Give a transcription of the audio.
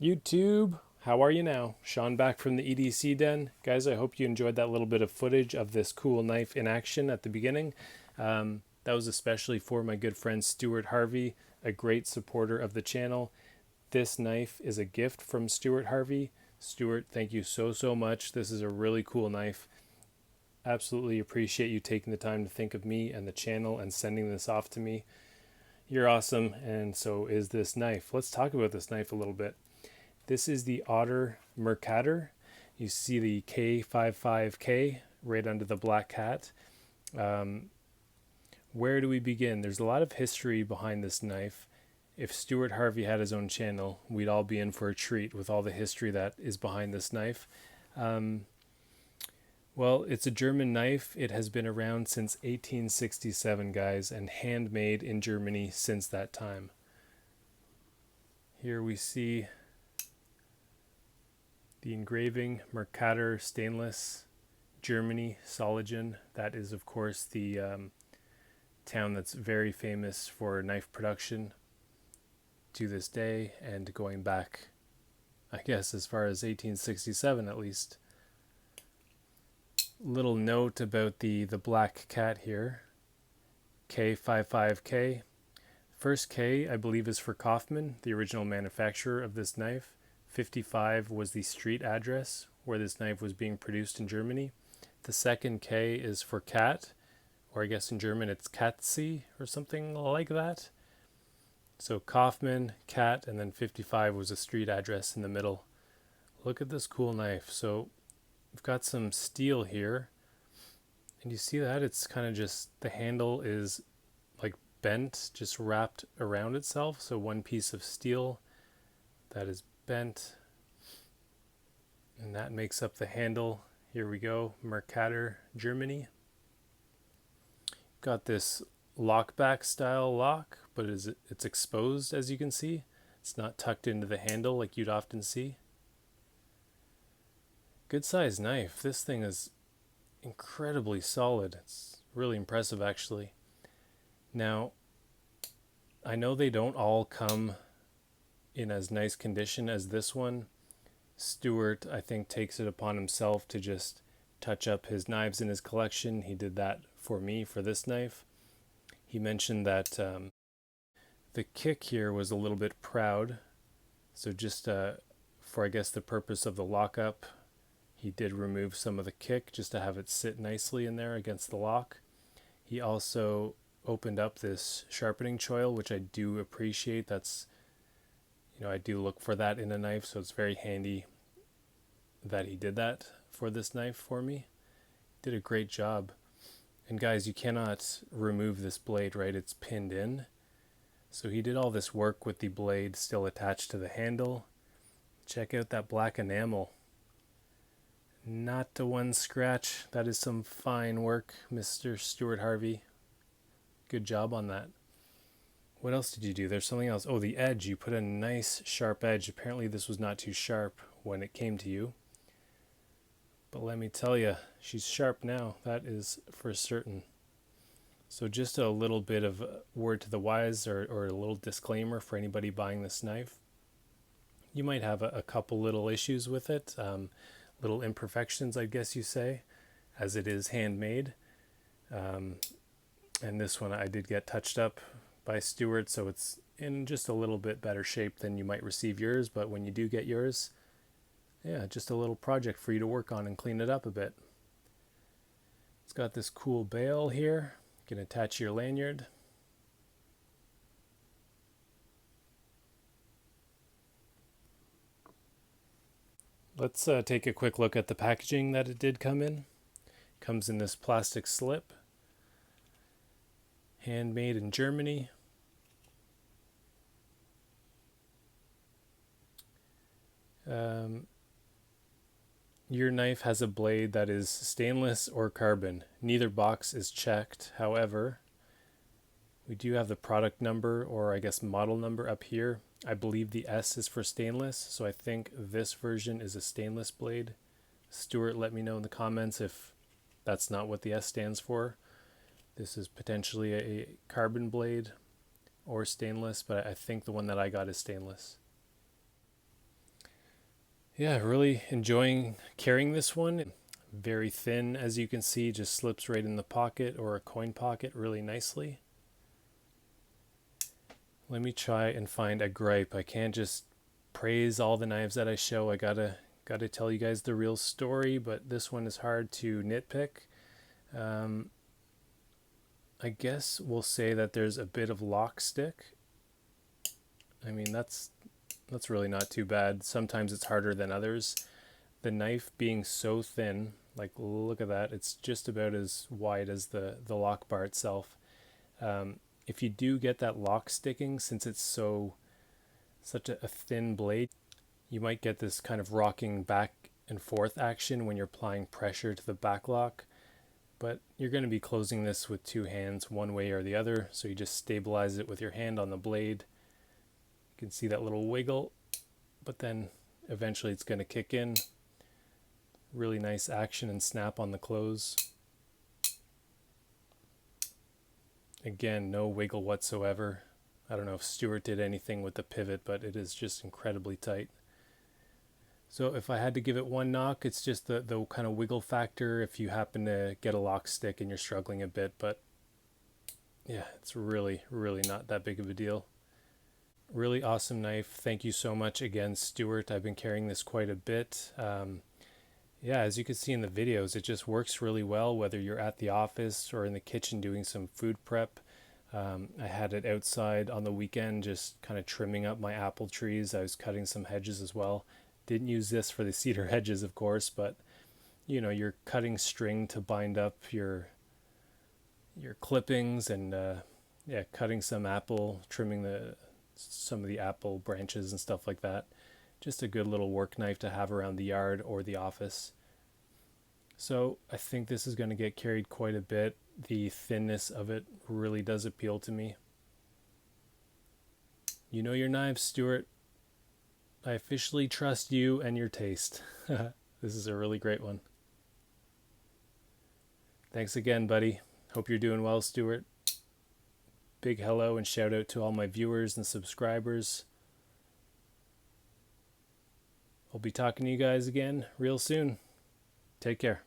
YouTube, how are you now? Sean back from the EDC den. Guys, I hope you enjoyed that little bit of footage of this cool knife in action at the beginning. That was especially for my good friend Stuart Harvey, a great supporter of the channel. This knife is a gift from Stuart Harvey. Stuart, thank you so much. This is a really cool knife. Absolutely appreciate you taking the time to think of me and the channel and sending this off to me. You're awesome, and so is this knife. Let's talk about this knife a little bit. This is the Otter Mercator. You see the K55K right under the black hat. Where do we begin? There's a lot of history behind this knife. If Stuart Harvey had his own channel, we'd all be in for a treat with all the history that is behind this knife. Well, it's a German knife. It has been around since 1867, guys, and handmade in Germany since that time. Here we see the engraving, Mercator stainless, Germany, Soligen. That is, of course, the town that's very famous for knife production to this day, and going back, I guess, as far as 1867 at least. Little note about the black cat here, K55K. First K, I believe, is for Kaufman, the original manufacturer of this knife. 55 was the street address where this knife was being produced in Germany. The second K is for cat, or I guess in German it's Katze or something like that. So Kaufman, cat, and then 55 was a street address in the middle. Look at this cool knife. So we've got some steel here, and you see that it's kind of just, the handle is like bent, just wrapped around itself. So one piece of steel that is bent, and that makes up the handle. Here we go, Mercator, Germany. Got this lockback style lock, but it's exposed, as you can see. It's not tucked into the handle like you'd often see. Good size knife. This thing is incredibly solid. It's really impressive, actually. Now, I know they don't all come in as nice condition as this one. Stuart, I think, takes it upon himself to just touch up his knives in his collection. He did that for me for this knife. He mentioned that the kick here was a little bit proud, so just for, I guess, the purpose of the lockup, he did remove some of the kick just to have it sit nicely in there against the lock. He also opened up this sharpening choil, which I do appreciate. That's, I do look for that in a knife, so it's very handy that he did that for this knife for me. Did a great job. And guys, you cannot remove this blade, right? It's pinned in. So he did all this work with the blade still attached to the handle. Check out that black enamel. Not a one scratch. That is some fine work, Mr. Stuart Harvey. Good job on that. What else did you do? There's something else. Oh, the edge. You put a nice sharp edge. Apparently this was not too sharp when it came to you. But let me tell you, she's sharp now. That is for certain. So just a little bit of word to the wise, or a little disclaimer for anybody buying this knife. You might have a couple little issues with it. Little imperfections, I guess you say, as it is handmade. And this one I did get touched up by Stuart, so it's in just a little bit better shape than you might receive yours. But when you do get yours, yeah, just a little project for you to work on and clean it up a bit. It's got this cool bail here. You can attach your lanyard. Let's take a quick look at the packaging that it did come in. Comes in this plastic slip. Handmade in Germany. Your knife has a blade that is stainless or carbon. Neither box is checked. However, we do have the product number, or I guess model number, up here. I believe the S is for stainless, so I think this version is a stainless blade. Stuart, let me know in the comments if that's not what the S stands for. This is potentially a carbon blade or stainless, but I think the one that I got is stainless. Yeah, really enjoying carrying this one. Very thin, as you can see, just slips right in the pocket or a coin pocket really nicely. Let me try and find a gripe. I can't just praise all the knives that I show. I gotta tell you guys the real story, but this one is hard to nitpick. Um, I guess we'll say that there's a bit of lock stick. I mean, that's really not too bad. Sometimes it's harder than others. The knife being so thin, like look at that, it's just about as wide as the lock bar itself. If you do get that lock sticking, since it's such a thin blade, you might get this kind of rocking back and forth action when you're applying pressure to the back lock. But you're going to be closing this with two hands one way or the other, so you just stabilize it with your hand on the blade. You can see that little wiggle, but then eventually it's going to kick in. Really nice action and snap on the close. Again, no wiggle whatsoever. I don't know if Stuart did anything with the pivot, but it is just incredibly tight. So if I had to give it one knock, it's just the kind of wiggle factor if you happen to get a lock stick and you're struggling a bit. But yeah, it's really, really not that big of a deal. Really awesome knife. Thank you so much again, Stuart. I've been carrying this quite a bit. Yeah, as you can see in the videos, it just works really well, whether you're at the office or in the kitchen doing some food prep. I had it outside on the weekend, just kind of trimming up my apple trees. I was cutting some hedges as well. Didn't use this for the cedar hedges, of course, but you know, you're cutting string to bind up your clippings and yeah, cutting some apple, trimming some of the apple branches and stuff like that. Just a good little work knife to have around the yard or the office. So I think this is going to get carried quite a bit. The thinness of it really does appeal to me. You know your knives, Stuart. I officially trust you and your taste. This is a really great one. Thanks again, buddy. Hope you're doing well, Stuart. Big hello and shout out to all my viewers and subscribers. I'll be talking to you guys again real soon. Take care.